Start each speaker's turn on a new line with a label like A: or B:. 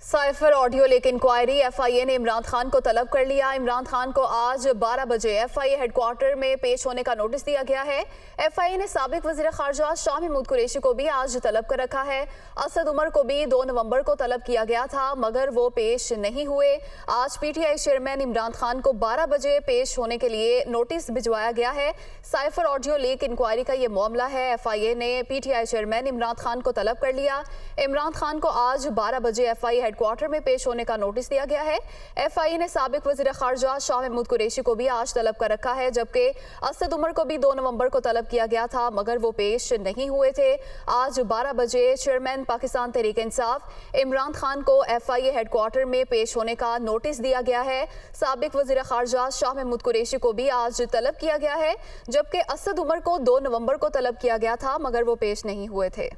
A: Cipher audio leak inquiry FIA ने इमरान खान को तलब कर लिया। इमरान खान को आज 12 बजे एफआईए हेडक्वार्टर में पेश होने का नोटिस दिया गया है। एफआईए ने साबिक वज़ीर ख़ारजा शाह महमूद कुरैशी को भी आज तलब कर रखा है। असद उमर को भी 2 नवंबर को तलब किया गया था, मगर वो पेश नहीं हुए। आज पीटीआई चेयरमैन इमरान खान को 12 बजे पेश होने के लिए नोटिस भिजवाया गया है। साइफर ऑडियो लीक इंक्वायरी का ये मामला है। एफआईए ने पीटीआई चेयरमैन इमरान खान को तलब कर लिया। इमरान खान को आज 12 बजे एफआईए हेडक्वार्टर में पेश होने का नोटिस दिया गया है। एफआईए ने साबिक वज़ीर ख़ारजा शाह महमूद कुरैशी को भी आज तलब कर रखा है, जबकि असद उमर को भी 2 नवंबर को तलब किया गया था, मगर वो पेश नहीं हुए थे। आज 12 बजे चेयरमैन पाकिस्तान तहरीक इंसाफ इमरान खान को एफआईए हेडक्वार्टर में पेश होने का नोटिस दिया गया है। साबिक वज़ीर ख़ारजा शाह महमूद कुरैशी को भी आज तलब किया गया है, जबकि असद उमर को 2 नवंबर को तलब किया गया था, मगर वो पेश नहीं हुए थे।